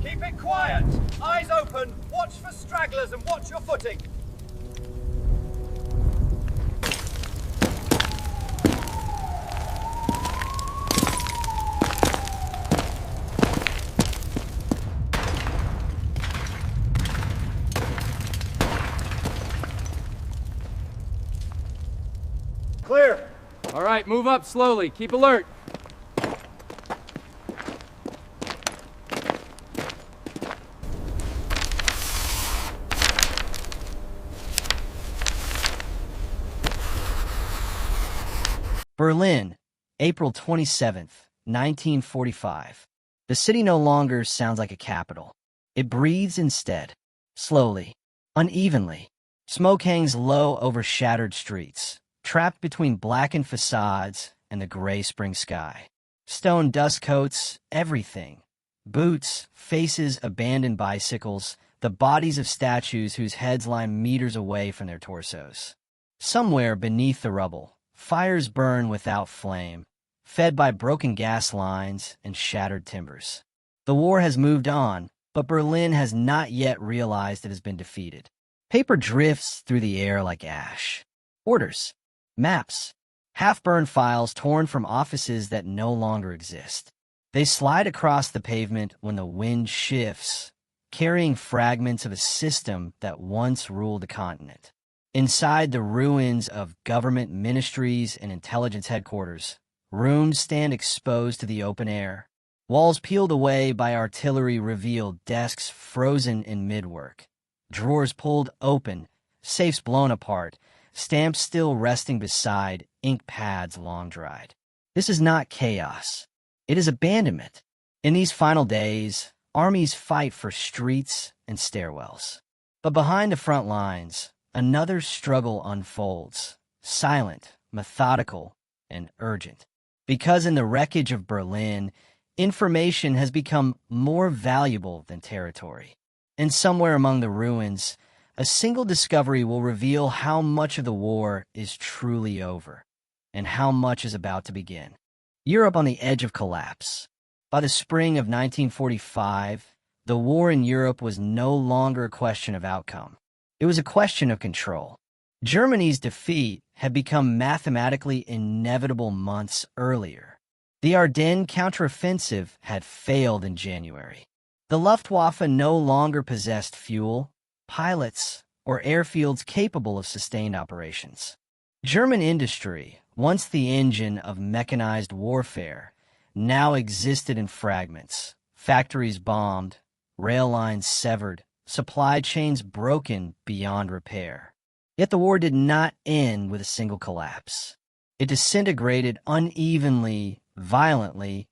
Keep it quiet. Eyes open. Watch for stragglers and watch your footing. Clear. All right, move up slowly. Keep alert. Berlin, April 27th, 1945. The city no longer sounds like a capital. It breathes instead, slowly, unevenly. Smoke hangs low over shattered streets, trapped between blackened facades and the gray spring sky. Stone dust coats everything. Boots, faces, abandoned bicycles, the bodies of statues whose heads lie meters away from their torsos. Somewhere beneath the rubble, fires burn without flame, fed by broken gas lines and shattered timbers. The war has moved on, but Berlin has not yet realized it has been defeated. Paper drifts through the air like ash. Orders, maps, half-burned files torn from offices that no longer exist. They slide across the pavement when the wind shifts, carrying fragments of a system that once ruled the continent. Inside the ruins of government ministries and intelligence headquarters, rooms stand exposed to the open air. Walls peeled away by artillery reveal desks frozen in mid-work. Drawers pulled open, safes blown apart, stamps still resting beside ink pads long dried. This is not chaos. It is abandonment. In these final days, armies fight for streets and stairwells. But behind the front lines, another struggle unfolds, silent, methodical, and urgent. Because in the wreckage of Berlin, information has become more valuable than territory. And somewhere among the ruins, a single discovery will reveal how much of the war is truly over, and how much is about to begin. Europe on the edge of collapse. By the spring of 1945, the war in Europe was no longer a question of outcome. It was a question of control. Germany's defeat had become mathematically inevitable months earlier. The Ardennes counteroffensive had failed in January. The Luftwaffe no longer possessed fuel, pilots, or airfields capable of sustained operations. German industry, once the engine of mechanized warfare, now existed in fragments, factories bombed, rail lines severed, supply chains broken beyond repair. Yet the war did not end with a single collapse. It disintegrated unevenly, violently,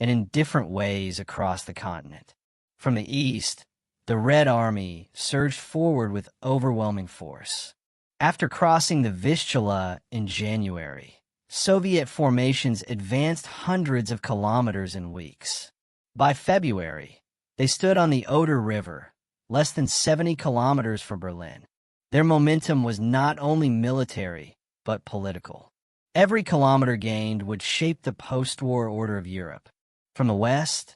and in different ways across the continent. From the east, the Red Army surged forward with overwhelming force. After crossing the Vistula in January, Soviet formations advanced hundreds of kilometers in weeks. By February, they stood on the Oder River, less than 70 kilometers from Berlin. Their momentum was not only military, but political. Every kilometer gained would shape the post-war order of Europe. From the west,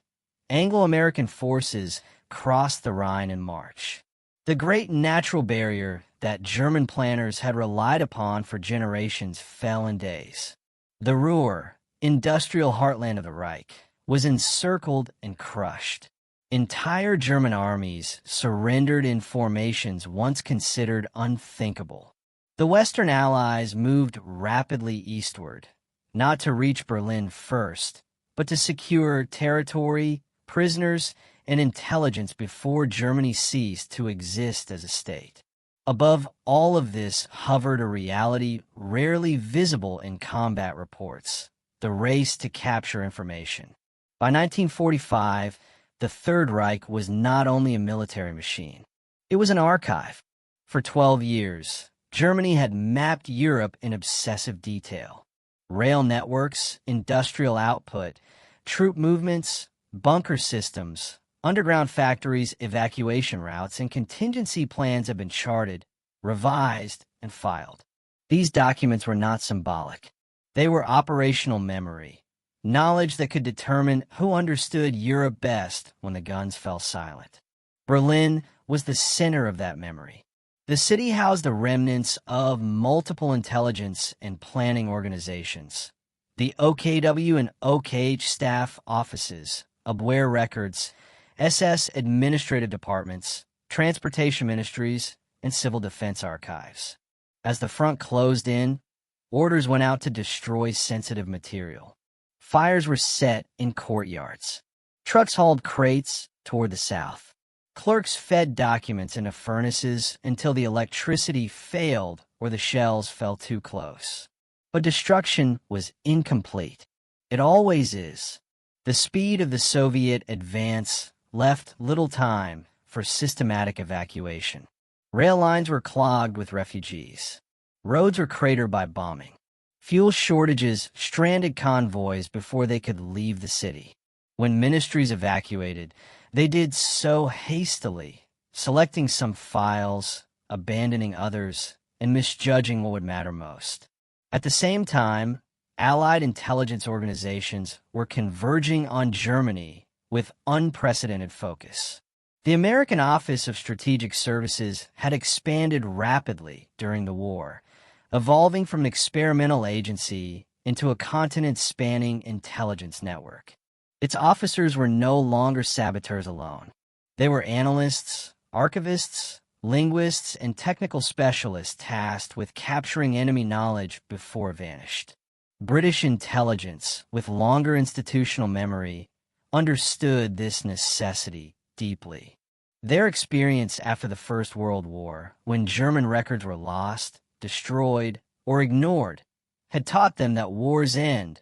Anglo-American forces crossed the Rhine in March. The great natural barrier that German planners had relied upon for generations fell in days. The Ruhr, industrial heartland of the Reich, was encircled and crushed. Entire German armies surrendered in formations once considered unthinkable. The Western Allies moved rapidly eastward, not to reach Berlin first, but to secure territory, prisoners, and intelligence before Germany ceased to exist as a state. Above all of this hovered a reality rarely visible in combat reports: the race to capture information. By 1945, the Third Reich was not only a military machine. It was an archive. For 12 years, Germany had mapped Europe in obsessive detail. Rail networks, industrial output, troop movements, bunker systems, underground factories, evacuation routes, and contingency plans have been charted, revised, and filed. These documents were not symbolic. They were operational memory, knowledge that could determine who understood Europe best when the guns fell silent. Berlin was the center of that memory. The city housed the remnants of multiple intelligence and planning organizations. The OKW and OKH staff offices, WWII records, SS administrative departments, transportation ministries, and civil defense archives. As the front closed in, orders went out to destroy sensitive material. Fires were set in courtyards. Trucks hauled crates toward the south. Clerks fed documents into furnaces until the electricity failed or the shells fell too close. But destruction was incomplete. It always is. The speed of the Soviet advance left little time for systematic evacuation. Rail lines were clogged with refugees. Roads were cratered by bombing. Fuel shortages stranded convoys before they could leave the city. When ministries evacuated, they did so hastily, selecting some files, abandoning others, and misjudging what would matter most. At the same time, Allied intelligence organizations were converging on Germany with unprecedented focus. The American Office of Strategic Services had expanded rapidly during the war, evolving from an experimental agency into a continent-spanning intelligence network. Its officers were no longer saboteurs alone. They were analysts, archivists, linguists, and technical specialists tasked with capturing enemy knowledge before it vanished. British intelligence, with longer institutional memory, understood this necessity deeply. Their experience after the First World War, when German records were lost, destroyed, or ignored, had taught them that wars end,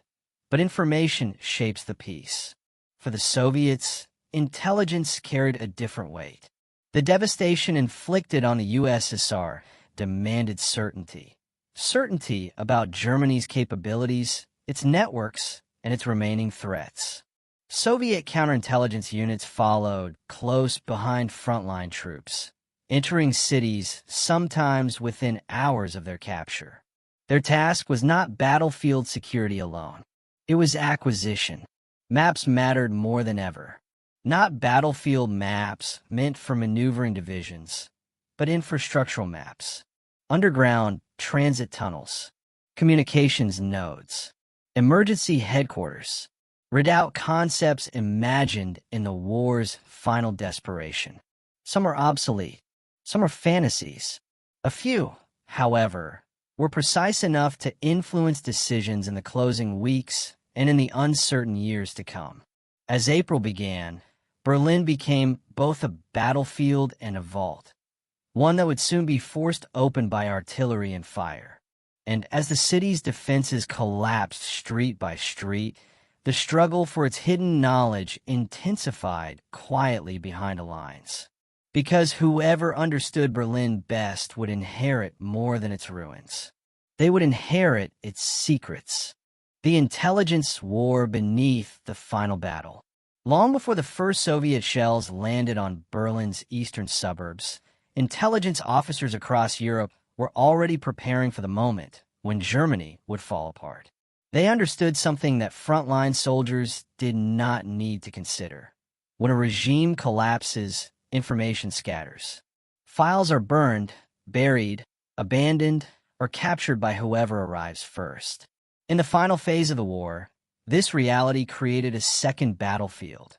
but information shapes the peace. For the Soviets, intelligence carried a different weight. The devastation inflicted on the USSR demanded certainty. Certainty about Germany's capabilities, its networks, and its remaining threats. Soviet counterintelligence units followed close behind frontline troops, entering cities sometimes within hours of their capture. Their task was not battlefield security alone. It was acquisition. Maps mattered more than ever. Not battlefield maps meant for maneuvering divisions, but infrastructural maps. Underground transit tunnels, communications nodes, emergency headquarters, redoubt concepts imagined in the war's final desperation. Some are obsolete, some are fantasies. A few, however, were precise enough to influence decisions in the closing weeks and in the uncertain years to come. As April began, Berlin became both a battlefield and a vault, one that would soon be forced open by artillery and fire. And as the city's defenses collapsed street by street, the struggle for its hidden knowledge intensified quietly behind the lines. Because whoever understood Berlin best would inherit more than its ruins. They would inherit its secrets. The intelligence war beneath the final battle. Long before the first Soviet shells landed on Berlin's eastern suburbs, intelligence officers across Europe were already preparing for the moment when Germany would fall apart. They understood something that frontline soldiers did not need to consider. When a regime collapses, information scatters. Files are burned, buried, abandoned, or captured by whoever arrives first. In the final phase of the war, this reality created a second battlefield,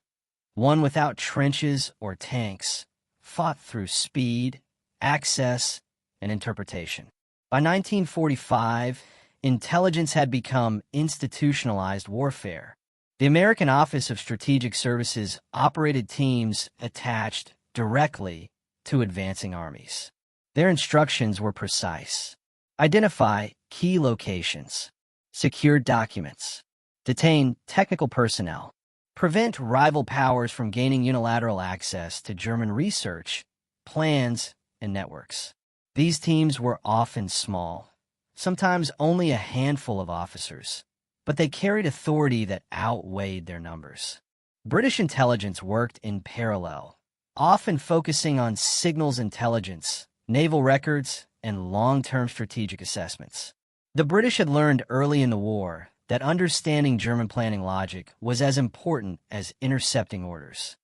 one without trenches or tanks, fought through speed, access, and interpretation. By 1945, intelligence had become institutionalized warfare. The American Office of Strategic Services operated teams attached directly to advancing armies. Their instructions were precise. Identify key locations, secure documents, detain technical personnel, prevent rival powers from gaining unilateral access to German research, plans, and networks. These teams were often small, sometimes only a handful of officers, but they carried authority that outweighed their numbers. British intelligence worked in parallel, often focusing on signals intelligence, naval records, and long-term strategic assessments. The British had learned early in the war that understanding German planning logic was as important as intercepting orders.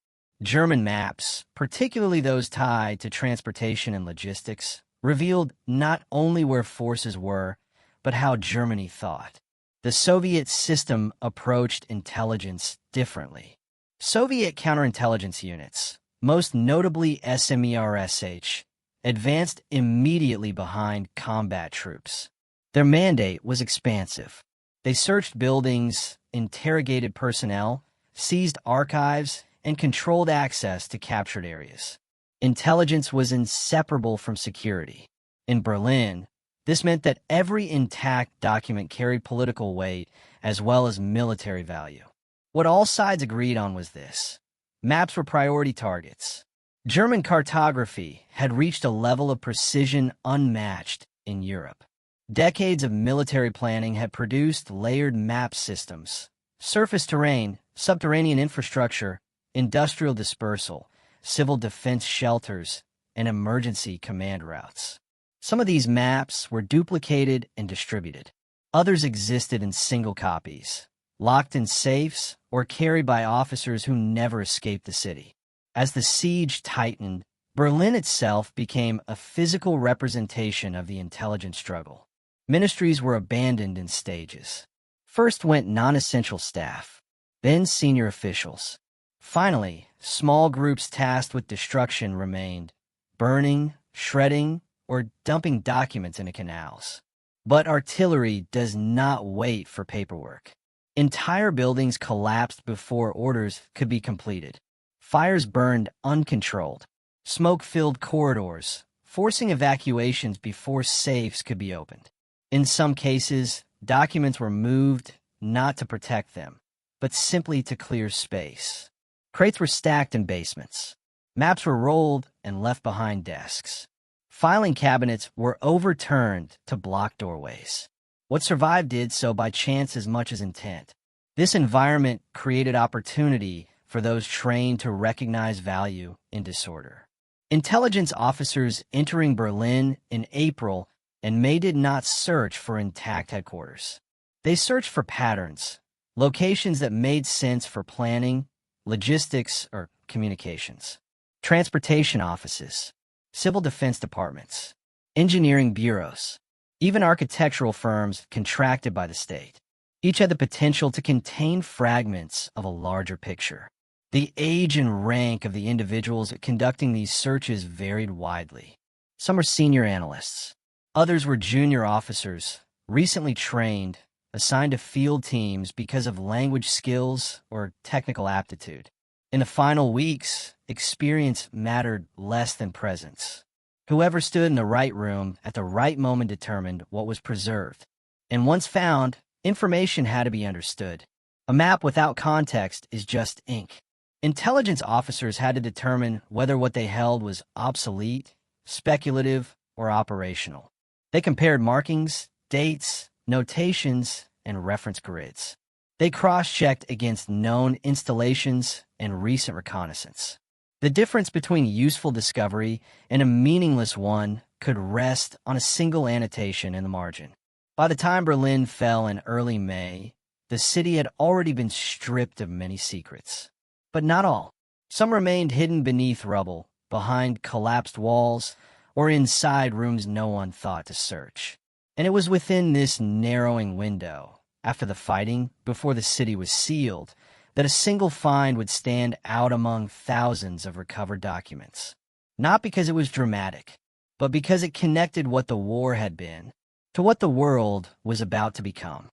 German maps, particularly those tied to transportation and logistics, revealed not only where forces were, but how Germany thought. The Soviet system approached intelligence differently. Soviet counterintelligence units, most notably SMERSH, advanced immediately behind combat troops. Their mandate was expansive. They searched buildings, interrogated personnel, seized archives, and controlled access to captured areas. Intelligence was inseparable from security. In Berlin, this meant that every intact document carried political weight as well as military value. What all sides agreed on was this: maps were priority targets. German cartography had reached a level of precision unmatched in Europe. Decades of military planning had produced layered map systems: surface terrain, subterranean infrastructure, industrial dispersal, civil defense shelters, and emergency command routes. Some of these maps were duplicated and distributed. Others existed in single copies, locked in safes or carried by officers who never escaped the city. As the siege tightened, Berlin itself became a physical representation of the intelligence struggle. Ministries were abandoned in stages. First went non-essential staff, then senior officials. Finally, small groups tasked with destruction remained, burning, shredding, or dumping documents into canals. But artillery does not wait for paperwork. Entire buildings collapsed before orders could be completed. Fires burned uncontrolled. Smoke filled corridors, forcing evacuations before safes could be opened. In some cases, documents were moved not to protect them, but simply to clear space. Crates were stacked in basements. Maps were rolled and left behind desks. Filing cabinets were overturned to block doorways. What survived did so by chance as much as intent. This environment created opportunity for those trained to recognize value in disorder. Intelligence officers entering Berlin in April and May did not search for intact headquarters. They searched for patterns, locations that made sense for planning, logistics, or communications. Transportation offices, civil defense departments, engineering bureaus, even architectural firms contracted by the state. Each had the potential to contain fragments of a larger picture. The age and rank of the individuals conducting these searches varied widely. Some were senior analysts. Others were junior officers, recently trained, assigned to field teams because of language skills or technical aptitude. In the final weeks, experience mattered less than presence. Whoever stood in the right room at the right moment determined what was preserved. And once found, information had to be understood. A map without context is just ink. Intelligence officers had to determine whether what they held was obsolete, speculative, or operational. They compared markings, dates, notations, and reference grids. They cross-checked against known installations and recent reconnaissance. The difference between useful discovery and a meaningless one could rest on a single annotation in the margin. By the time Berlin fell in early May, the city had already been stripped of many secrets. But not all. Some remained hidden beneath rubble, behind collapsed walls, or inside rooms no one thought to search. And it was within this narrowing window, after the fighting, before the city was sealed, that a single find would stand out among thousands of recovered documents. Not because it was dramatic, but because it connected what the war had been to what the world was about to become.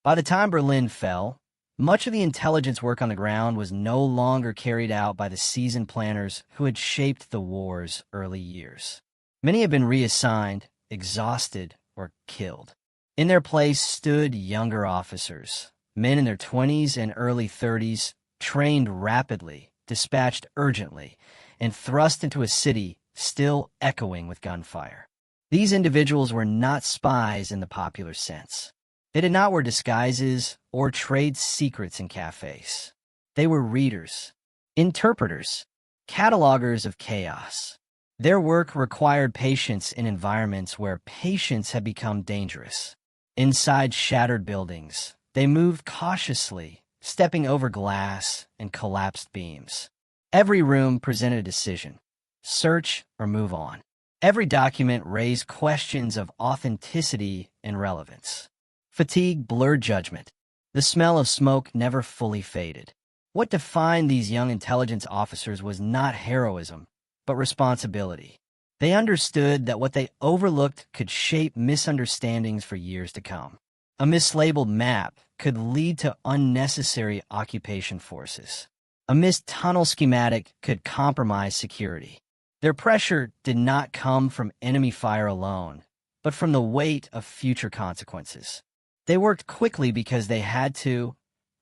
By the time Berlin fell, much of the intelligence work on the ground was no longer carried out by the seasoned planners who had shaped the war's early years. Many had been reassigned, exhausted, or killed. In their place stood younger officers, men in their 20s and early 30s, trained rapidly, dispatched urgently, and thrust into a city still echoing with gunfire. These individuals were not spies in the popular sense. They did not wear disguises or trade secrets in cafes. They were readers, interpreters, catalogers of chaos. Their work required patience in environments where patience had become dangerous. Inside shattered buildings, They moved cautiously, stepping over glass and collapsed beams. Every room presented a decision: search or move on. Every document raised questions of authenticity and relevance. Fatigue blurred judgment. The smell of smoke never fully faded. What defined these young intelligence officers was not heroism, but responsibility. They understood that what they overlooked could shape misunderstandings for years to come. A mislabeled map could lead to unnecessary occupation forces. A missed tunnel schematic could compromise security. Their pressure did not come from enemy fire alone, but from the weight of future consequences. They worked quickly because they had to,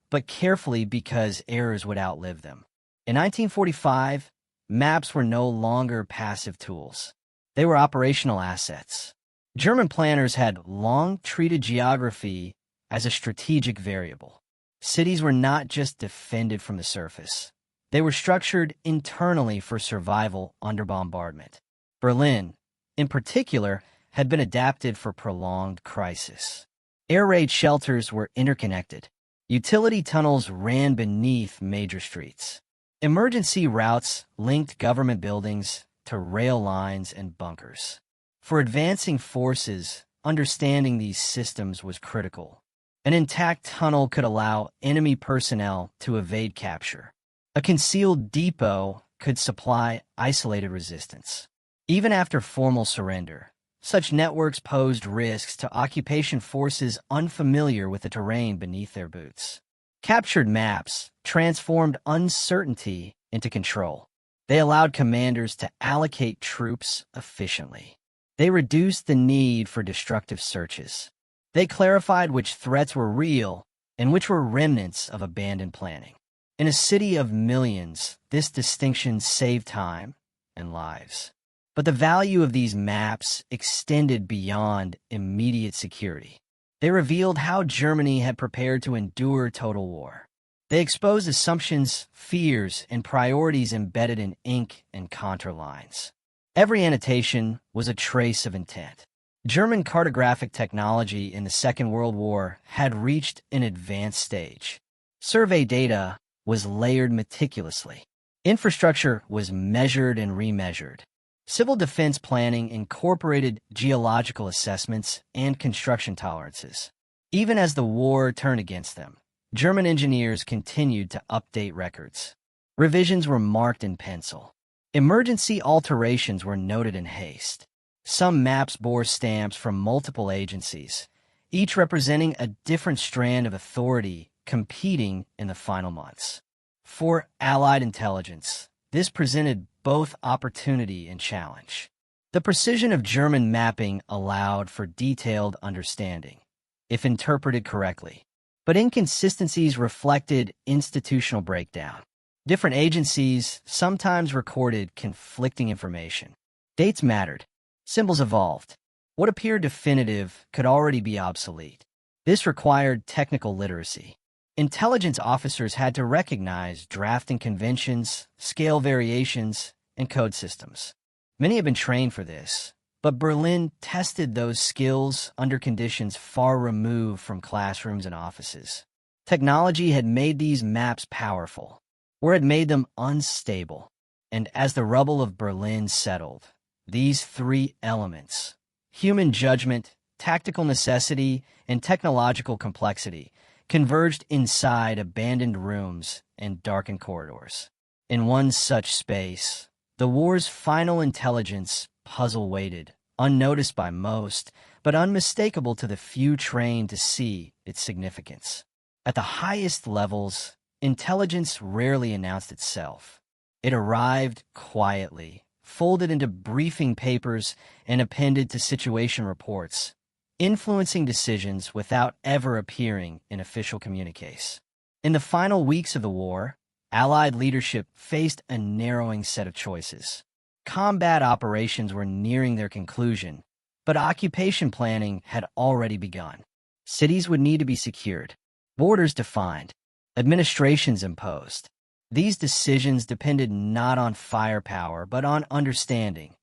but carefully because errors would outlive them. In 1945, maps were no longer passive tools. They were operational assets. German planners had long treated geography as a strategic variable. Cities were not just defended from the surface. They were structured internally for survival under bombardment. Berlin, in particular, had been adapted for prolonged crisis. Air raid shelters were interconnected. Utility tunnels ran beneath major streets. Emergency routes linked government buildings to rail lines and bunkers. For advancing forces, understanding these systems was critical. An intact tunnel could allow enemy personnel to evade capture. A concealed depot could supply isolated resistance. Even after formal surrender, such networks posed risks to occupation forces unfamiliar with the terrain beneath their boots. Captured maps transformed uncertainty into control. They allowed commanders to allocate troops efficiently. They reduced the need for destructive searches. They clarified which threats were real and which were remnants of abandoned planning. In a city of millions, this distinction saved time and lives. But the value of these maps extended beyond immediate security. They revealed how Germany had prepared to endure total war. They exposed assumptions, fears, and priorities embedded in ink and contour lines. Every annotation was a trace of intent. German cartographic technology in the Second World War had reached an advanced stage. Survey data was layered meticulously. Infrastructure was measured and remeasured. Civil defense planning incorporated geological assessments and construction tolerances. Even as the war turned against them, German engineers continued to update records. Revisions were marked in pencil. Emergency alterations were noted in haste. Some maps bore stamps from multiple agencies, each representing a different strand of authority competing in the final months. For Allied intelligence, this presented both opportunity and challenge. The precision of German mapping allowed for detailed understanding, if interpreted correctly, but inconsistencies reflected institutional breakdown. Different agencies sometimes recorded conflicting information. Dates mattered. Symbols evolved. What appeared definitive could already be obsolete. This required technical literacy. Intelligence officers had to recognize drafting conventions, scale variations, and code systems. Many had been trained for this, but Berlin tested those skills under conditions far removed from classrooms and offices. Technology had made these maps powerful, or had made them unstable. And as the rubble of Berlin settled, these three elements, human judgment, tactical necessity, and technological complexity, converged inside abandoned rooms and darkened corridors. In one such space, the war's final intelligence puzzle waited, unnoticed by most, but unmistakable to the few trained to see its significance. At the highest levels, intelligence rarely announced itself. It arrived quietly, folded into briefing papers and appended to situation reports, influencing decisions without ever appearing in official communiques. In the final weeks of the war, Allied leadership faced a narrowing set of choices. Combat operations were nearing their conclusion, but occupation planning had already begun. Cities would need to be secured, borders defined, administrations imposed. These decisions depended not on firepower, but on understanding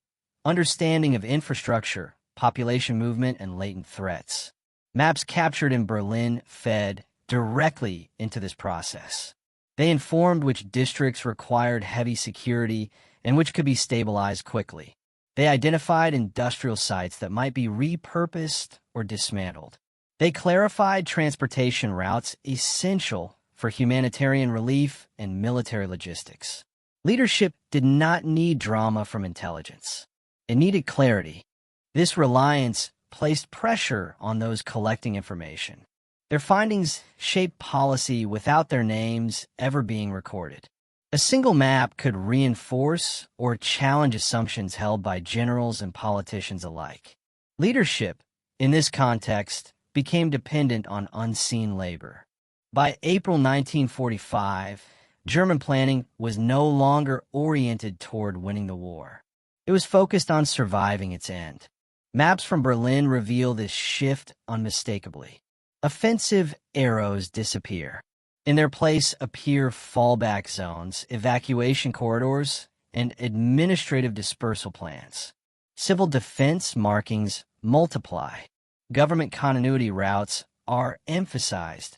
of infrastructure, population movement, and latent threats. Maps captured in Berlin fed directly into this process. They informed which districts required heavy security and which could be stabilized quickly. They identified industrial sites that might be repurposed or dismantled. They clarified transportation routes essential for humanitarian relief and military logistics. Leadership did not need drama from intelligence. It needed clarity. This reliance placed pressure on those collecting information. Their findings shaped policy without their names ever being recorded. A single map could reinforce or challenge assumptions held by generals and politicians alike. Leadership, in this context, became dependent on unseen labor. By April 1945, German planning was no longer oriented toward winning the war. It was focused on surviving its end. Maps from Berlin reveal this shift unmistakably. Offensive arrows disappear. In their place appear fallback zones, evacuation corridors, and administrative dispersal plans. Civil defense markings multiply. Government continuity routes are emphasized,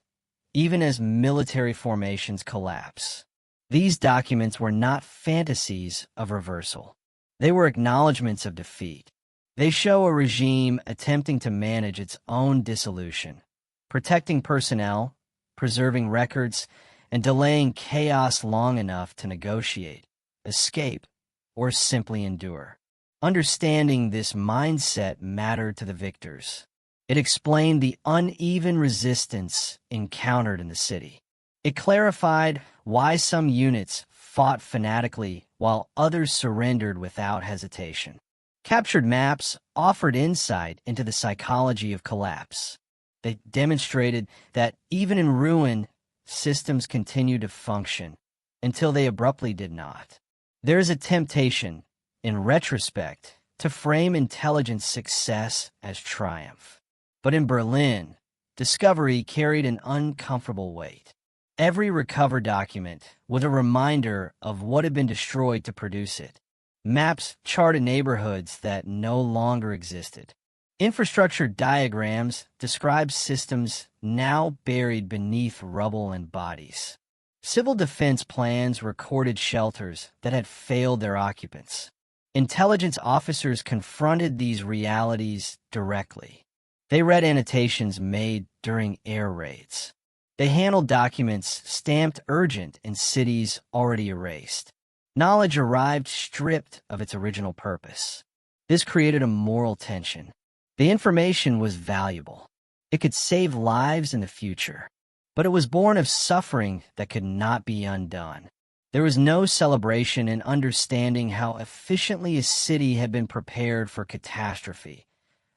even as military formations collapse. These documents were not fantasies of reversal. They were acknowledgments of defeat. They show a regime attempting to manage its own dissolution, protecting personnel, preserving records, and delaying chaos long enough to negotiate, escape, or simply endure. Understanding this mindset mattered to the victors. It explained the uneven resistance encountered in the city. It clarified why some units fought fanatically while others surrendered without hesitation. Captured maps offered insight into the psychology of collapse. They demonstrated that even in ruin, systems continue to function until they abruptly did not. There is a temptation, in retrospect, to frame intelligence success as triumph. But in Berlin, discovery carried an uncomfortable weight. Every recovered document was a reminder of what had been destroyed to produce it. Maps charted neighborhoods that no longer existed. Infrastructure diagrams describe systems now buried beneath rubble and bodies. Civil defense plans recorded shelters that had failed their occupants. Intelligence officers confronted these realities directly. They read annotations made during air raids. They handled documents stamped urgent in cities already erased. Knowledge arrived stripped of its original purpose. This created a moral tension. The information was valuable. It could save lives in the future. But it was born of suffering that could not be undone. There was no celebration in understanding how efficiently a city had been prepared for catastrophe,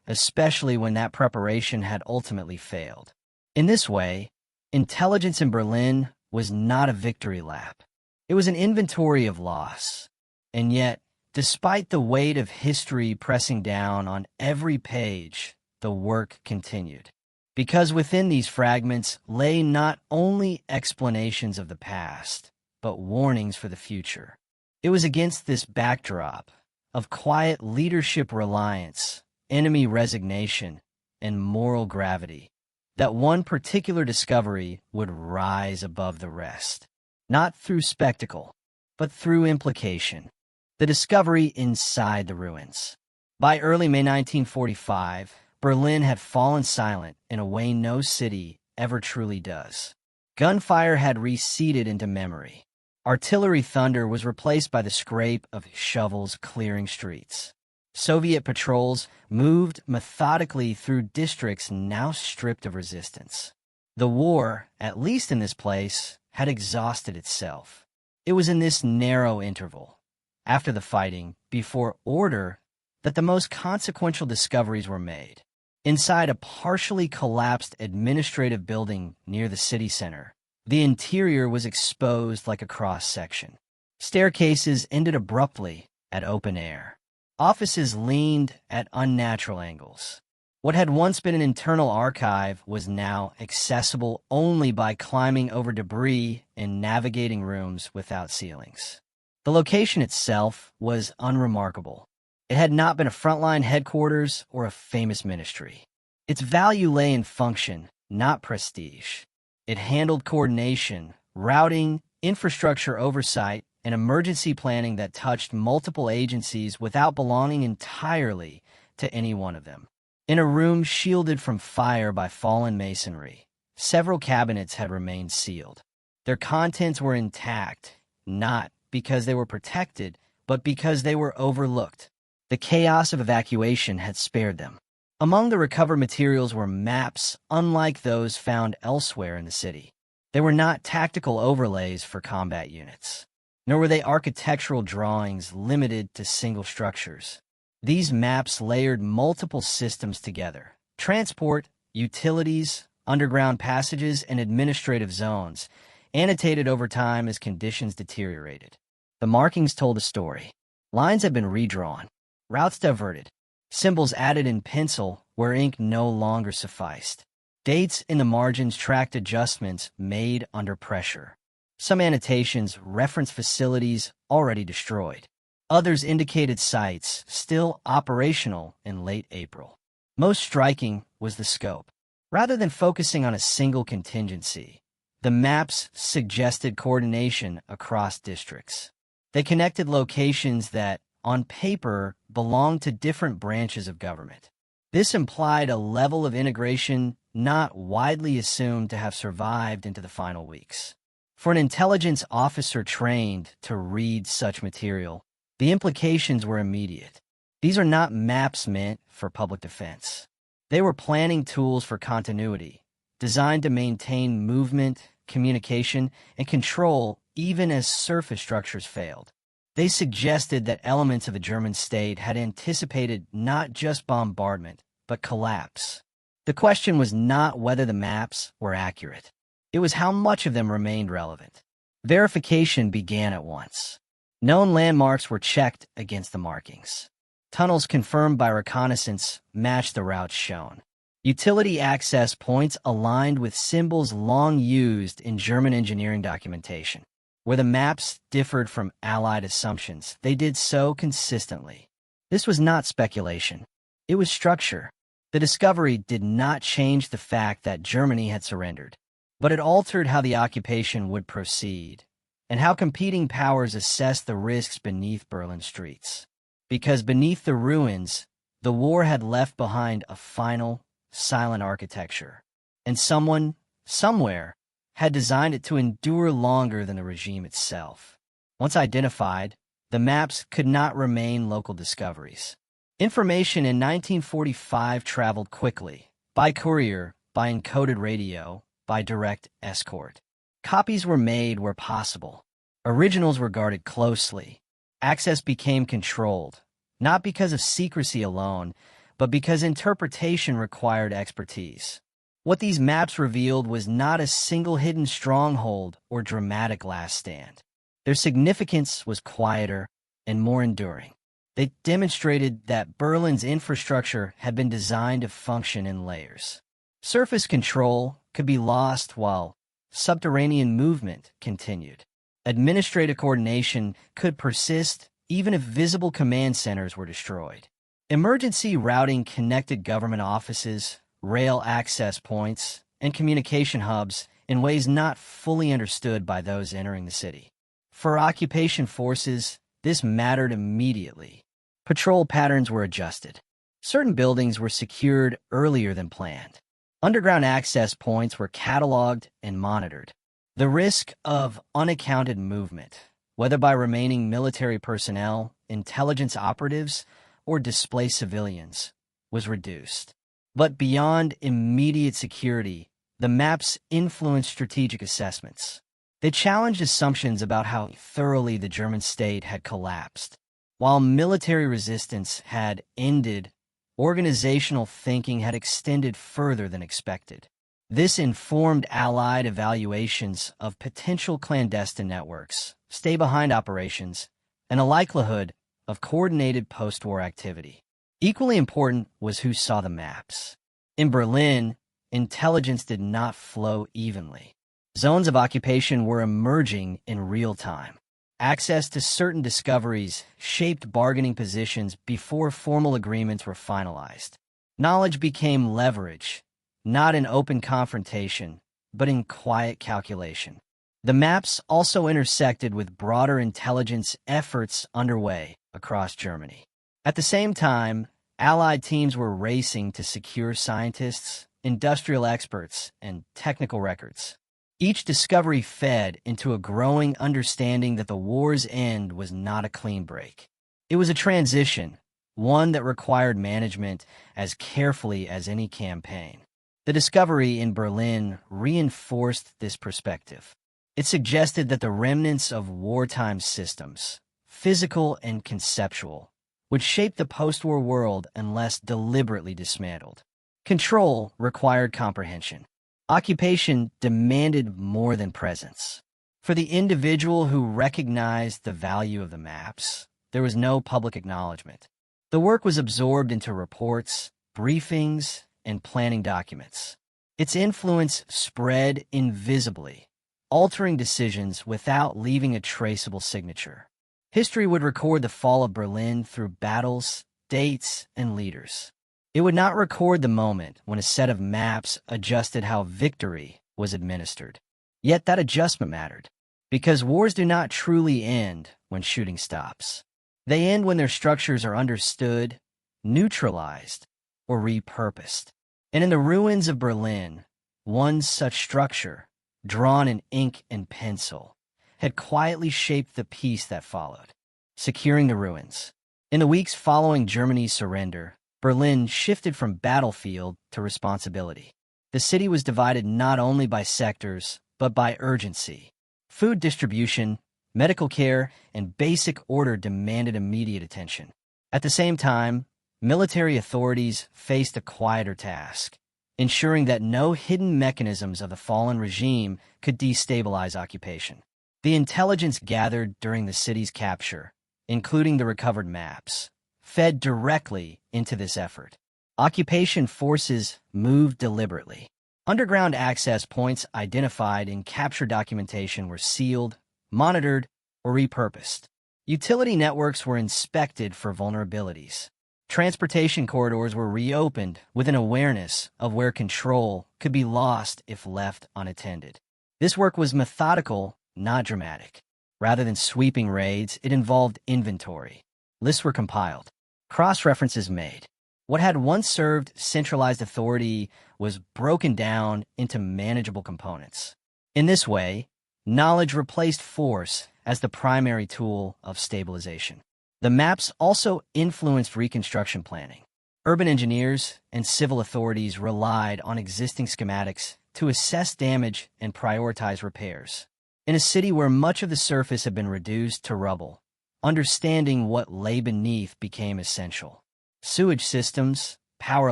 especially when that preparation had ultimately failed. In this way, intelligence in Berlin was not a victory lap. It was an inventory of loss. And yet, despite the weight of history pressing down on every page, the work continued. Because within these fragments lay not only explanations of the past, but warnings for the future. It was against this backdrop of quiet leadership reliance, enemy resignation, and moral gravity that one particular discovery would rise above the rest. Not through spectacle, but through implication. The discovery inside the ruins. By early May 1945, Berlin had fallen silent in a way no city ever truly does. Gunfire had receded into memory. Artillery thunder was replaced by the scrape of shovels clearing streets. Soviet patrols moved methodically through districts now stripped of resistance. The war, at least in this place, had exhausted itself. It was in this narrow interval, after the fighting, before order, that the most consequential discoveries were made. Inside a partially collapsed administrative building near the city center, the interior was exposed like a cross-section. Staircases ended abruptly at open air. Offices leaned at unnatural angles. What had once been an internal archive was now accessible only by climbing over debris and navigating rooms without ceilings. The location itself was unremarkable. It had not been a frontline headquarters or a famous ministry. Its value lay in function, not prestige. It handled coordination, routing, infrastructure oversight, and emergency planning that touched multiple agencies without belonging entirely to any one of them. In a room shielded from fire by fallen masonry, several cabinets had remained sealed. Their contents were intact, not because they were protected, but because they were overlooked. The chaos of evacuation had spared them. Among the recovered materials were maps unlike those found elsewhere in the city. They were not tactical overlays for combat units, nor were they architectural drawings limited to single structures. These maps layered multiple systems together: transport, utilities, underground passages, and administrative zones, annotated over time as conditions deteriorated. The markings told a story. Lines had been redrawn, routes diverted, symbols added in pencil where ink no longer sufficed. Dates in the margins tracked adjustments made under pressure. Some annotations referenced facilities already destroyed. Others indicated sites still operational in late April. Most striking was the scope. Rather than focusing on a single contingency, the maps suggested coordination across districts. They connected locations that, on paper, belonged to different branches of government. This implied a level of integration not widely assumed to have survived into the final weeks. For an intelligence officer trained to read such material, the implications were immediate. These are not maps meant for public defense. They were planning tools for continuity, designed to maintain movement, communication, and control even as surface structures failed. They suggested that elements of the German state had anticipated not just bombardment, but collapse. The question was not whether the maps were accurate. It was how much of them remained relevant. Verification began at once. Known landmarks were checked against the markings. Tunnels confirmed by reconnaissance matched the routes shown. Utility access points aligned with symbols long used in German engineering documentation. Where the maps differed from Allied assumptions, they did so consistently. This was not speculation. It was structure. The discovery did not change the fact that Germany had surrendered, but it altered how the occupation would proceed and how competing powers assessed the risks beneath Berlin streets. Because beneath the ruins, the war had left behind a final, silent architecture, and someone, somewhere, had designed it to endure longer than the regime itself. Once identified, the maps could not remain local discoveries. Information in 1945 traveled quickly, by courier, by encoded radio, by direct escort. Copies were made where possible. Originals were guarded closely. Access became controlled, not because of secrecy alone, but because interpretation required expertise. What these maps revealed was not a single hidden stronghold or dramatic last stand. Their significance was quieter and more enduring. They demonstrated that Berlin's infrastructure had been designed to function in layers. Surface control could be lost while subterranean movement continued. Administrative coordination could persist even if visible command centers were destroyed. Emergency routing connected government offices, rail access points, and communication hubs in ways not fully understood by those entering the city. For occupation forces, this mattered immediately. Patrol patterns were adjusted. Certain buildings were secured earlier than planned. Underground access points were cataloged and monitored. The risk of unaccounted movement, whether by remaining military personnel, intelligence operatives, or displaced civilians, was reduced. But beyond immediate security, the maps influenced strategic assessments. They challenged assumptions about how thoroughly the German state had collapsed. While military resistance had ended, organizational thinking had extended further than expected. This informed Allied evaluations of potential clandestine networks, stay-behind operations, and a likelihood of coordinated post-war activity. Equally important was who saw the maps. In Berlin, intelligence did not flow evenly. Zones of occupation were emerging in real time. Access to certain discoveries shaped bargaining positions before formal agreements were finalized. Knowledge became leverage, not an open confrontation, but in quiet calculation. The maps also intersected with broader intelligence efforts underway across Germany. At the same time, Allied teams were racing to secure scientists, industrial experts, and technical records. Each discovery fed into a growing understanding that the war's end was not a clean break. It was a transition, one that required management as carefully as any campaign. The discovery in Berlin reinforced this perspective. It suggested that the remnants of wartime systems, physical and conceptual, would shape the post-war world unless deliberately dismantled. Control required comprehension. Occupation demanded more than presence. For the individual who recognized the value of the maps, there was no public acknowledgement. The work was absorbed into reports, briefings, and planning documents. Its influence spread invisibly, altering decisions without leaving a traceable signature. History would record the fall of Berlin through battles, dates, and leaders. It would not record the moment when a set of maps adjusted how victory was administered. Yet that adjustment mattered, because wars do not truly end when shooting stops. They end when their structures are understood, neutralized, or repurposed. And in the ruins of Berlin, one such structure, drawn in ink and pencil, had quietly shaped the peace that followed. Securing the ruins. In the weeks following Germany's surrender, Berlin shifted from battlefield to responsibility. The city was divided not only by sectors, but by urgency. Food distribution, medical care, and basic order demanded immediate attention. At the same time, military authorities faced a quieter task, ensuring that no hidden mechanisms of the fallen regime could destabilize occupation. The intelligence gathered during the city's capture, including the recovered maps, fed directly into this effort. Occupation forces moved deliberately. Underground access points identified in capture documentation were sealed, monitored, or repurposed. Utility networks were inspected for vulnerabilities. Transportation corridors were reopened with an awareness of where control could be lost if left unattended. This work was methodical, not dramatic. Rather than sweeping raids, it involved inventory. Lists were compiled. Cross-references made. What had once served centralized authority was broken down into manageable components. In this way, knowledge replaced force as the primary tool of stabilization. The maps also influenced reconstruction planning. Urban engineers and civil authorities relied on existing schematics to assess damage and prioritize repairs. In a city where much of the surface had been reduced to rubble, understanding what lay beneath became essential. Sewage systems, power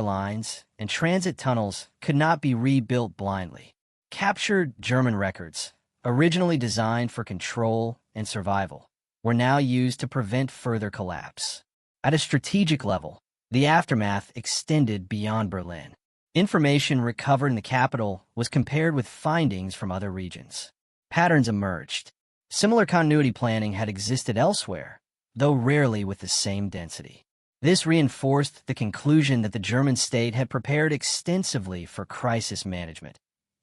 lines, and transit tunnels could not be rebuilt blindly. Captured German records, originally designed for control and survival, were now used to prevent further collapse. At a strategic level, the aftermath extended beyond Berlin. Information recovered in the capital was compared with findings from other regions. Patterns emerged. Similar continuity planning had existed elsewhere, though rarely with the same density. This reinforced the conclusion that the German state had prepared extensively for crisis management,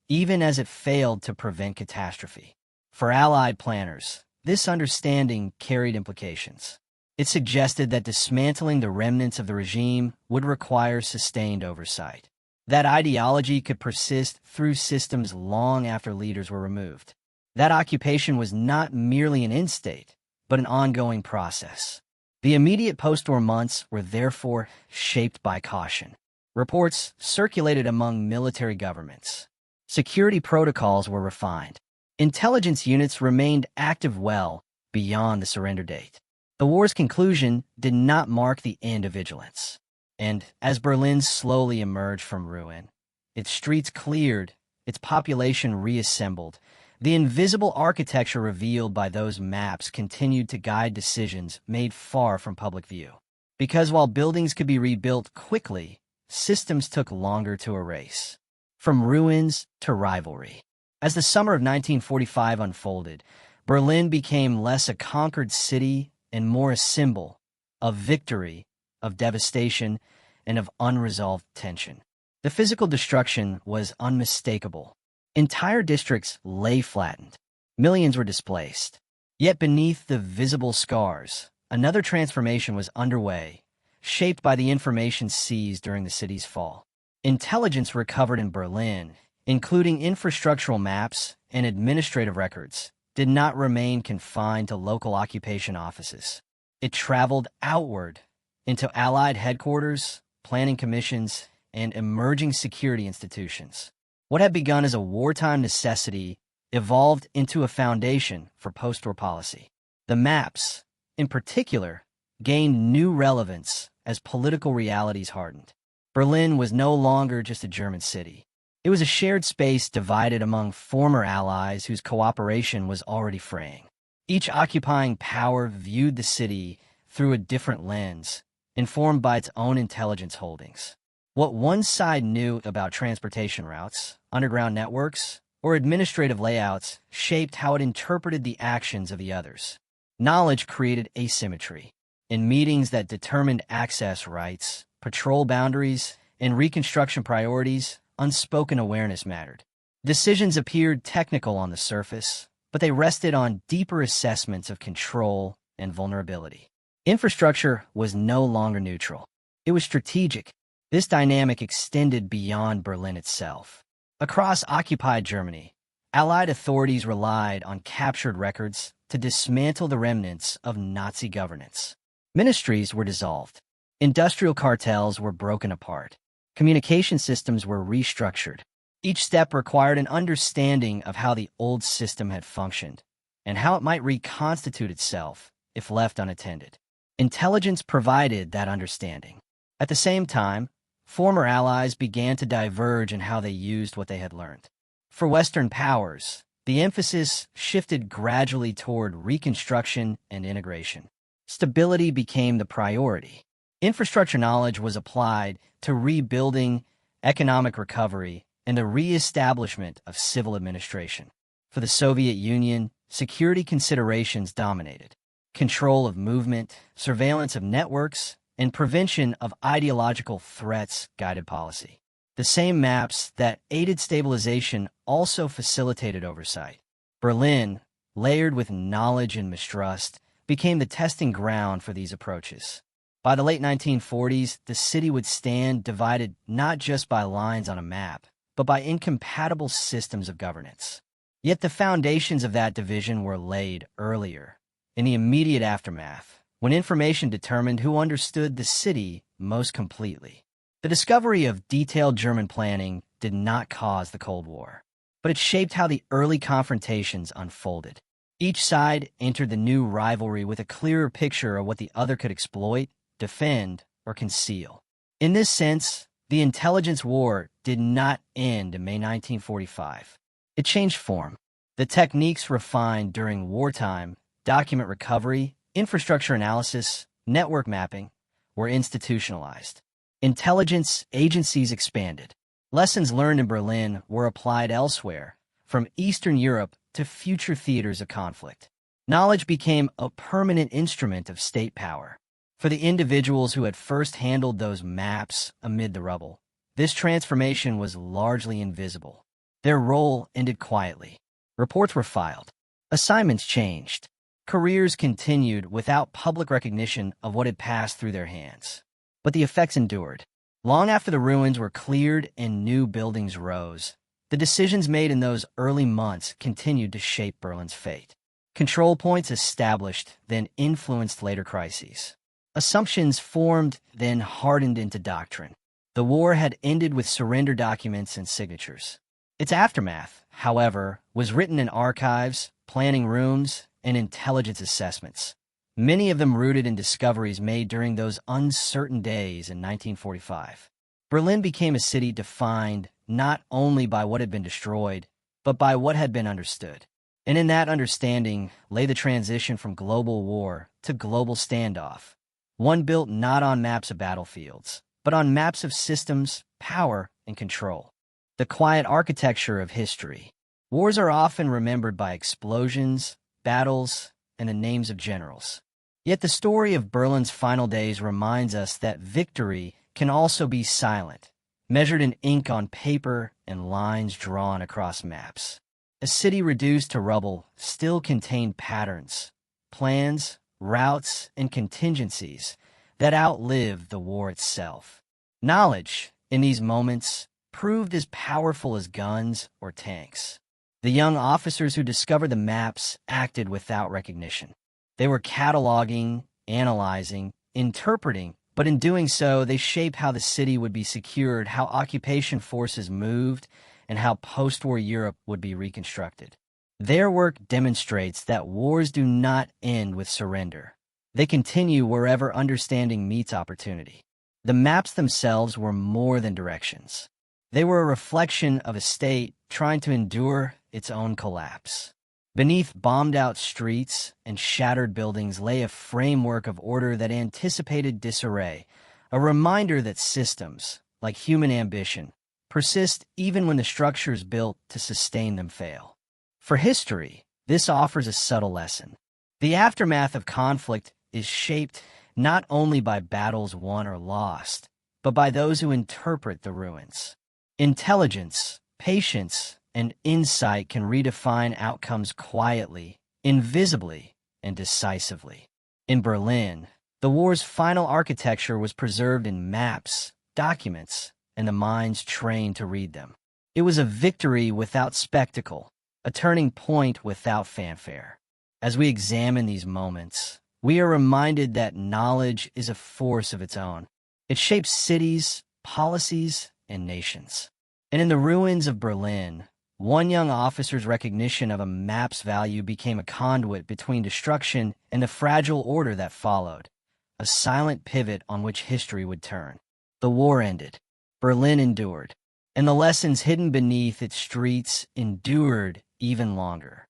even as it failed to prevent catastrophe. For Allied planners, this understanding carried implications. It suggested that dismantling the remnants of the regime would require sustained oversight. That ideology could persist through systems long after leaders were removed. That occupation was not merely an end state, but an ongoing process. The immediate post-war months were therefore shaped by caution. Reports circulated among military governments. Security protocols were refined. Intelligence units remained active well beyond the surrender date. The war's conclusion did not mark the end of vigilance. And as Berlin slowly emerged from ruin, its streets cleared, its population reassembled, the invisible architecture revealed by those maps continued to guide decisions made far from public view. Because while buildings could be rebuilt quickly, systems took longer to erase. From ruins to rivalry. As the summer of 1945 unfolded, Berlin became less a conquered city and more a symbol of victory, of devastation, and of unresolved tension. The physical destruction was unmistakable. Entire districts lay flattened. Millions were displaced. Yet beneath the visible scars, another transformation was underway, shaped by the information seized during the city's fall. Intelligence recovered in Berlin, including infrastructural maps and administrative records, did not remain confined to local occupation offices. It traveled outward into Allied headquarters, planning commissions, and emerging security institutions. What had begun as a wartime necessity evolved into a foundation for postwar policy. The maps, in particular, gained new relevance as political realities hardened. Berlin was no longer just a German city. It was a shared space divided among former allies whose cooperation was already fraying. Each occupying power viewed the city through a different lens, informed by its own intelligence holdings. What one side knew about transportation routes, underground networks, or administrative layouts shaped how it interpreted the actions of the others. Knowledge created asymmetry. In meetings that determined access rights, patrol boundaries, and reconstruction priorities, unspoken awareness mattered. Decisions appeared technical on the surface, but they rested on deeper assessments of control and vulnerability. Infrastructure was no longer neutral. It was strategic. This dynamic extended beyond Berlin itself. Across occupied Germany, Allied authorities relied on captured records to dismantle the remnants of Nazi governance. Ministries were dissolved. Industrial cartels were broken apart. Communication systems were restructured. Each step required an understanding of how the old system had functioned and how it might reconstitute itself if left unattended. Intelligence provided that understanding. At the same time, former allies began to diverge in how they used what they had learned. For Western powers, the emphasis shifted gradually toward reconstruction and integration. Stability became the priority. Infrastructure knowledge was applied to rebuilding, economic recovery, and the reestablishment of civil administration. For the Soviet Union, security considerations dominated. Control of movement, surveillance of networks, and prevention of ideological threats guided policy. The same maps that aided stabilization also facilitated oversight. Berlin, layered with knowledge and mistrust, became the testing ground for these approaches. By the late 1940s, the city would stand divided not just by lines on a map, but by incompatible systems of governance. Yet the foundations of that division were laid earlier, in the immediate aftermath, when information determined who understood the city most completely. The discovery of detailed German planning did not cause the Cold War, but it shaped how the early confrontations unfolded. Each side entered the new rivalry with a clearer picture of what the other could exploit, defend, or conceal. In this sense, the intelligence war did not end in May 1945. It changed form. The techniques refined during wartime, document recovery, infrastructure analysis, network mapping, were institutionalized. Intelligence agencies expanded. Lessons learned in Berlin were applied elsewhere, from Eastern Europe to future theaters of conflict. Knowledge became a permanent instrument of state power. For the individuals who had first handled those maps amid the rubble, this transformation was largely invisible. Their role ended quietly. Reports were filed. Assignments changed. Careers continued without public recognition of what had passed through their hands. But the effects endured. Long after the ruins were cleared and new buildings rose, the decisions made in those early months continued to shape Berlin's fate. Control points established, then influenced later crises. Assumptions formed, then hardened into doctrine. The war had ended with surrender documents and signatures. Its aftermath, however, was written in archives, planning rooms, and intelligence assessments, many of them rooted in discoveries made during those uncertain days in 1945. Berlin became a city defined not only by what had been destroyed, but by what had been understood. And in that understanding lay the transition from global war to global standoff, one built not on maps of battlefields, but on maps of systems, power, and control. The quiet architecture of history. Wars are often remembered by explosions, battles, and the names of generals. Yet the story of Berlin's final days reminds us that victory can also be silent, measured in ink on paper and lines drawn across maps. A city reduced to rubble still contained patterns, plans, routes, and contingencies that outlived the war itself. Knowledge, in these moments, proved as powerful as guns or tanks. The young officers who discovered the maps acted without recognition. They were cataloging, analyzing, interpreting, but in doing so, they shaped how the city would be secured, how occupation forces moved, and how post-war Europe would be reconstructed. Their work demonstrates that wars do not end with surrender. They continue wherever understanding meets opportunity. The maps themselves were more than directions. They were a reflection of a state trying to endure its own collapse. Beneath bombed-out streets and shattered buildings lay a framework of order that anticipated disarray, a reminder that systems, like human ambition, persist even when the structures built to sustain them fail. For history, this offers a subtle lesson. The aftermath of conflict is shaped not only by battles won or lost, but by those who interpret the ruins. Intelligence, patience, and insight can redefine outcomes quietly, invisibly, and decisively. In Berlin, the war's final architecture was preserved in maps, documents, and the minds trained to read them. It was a victory without spectacle, a turning point without fanfare. As we examine these moments, we are reminded that knowledge is a force of its own. It shapes cities, policies, and nations. And in the ruins of Berlin, one young officer's recognition of a map's value became a conduit between destruction and the fragile order that followed, a silent pivot on which history would turn. The war ended. Berlin endured, and the lessons hidden beneath its streets endured even longer.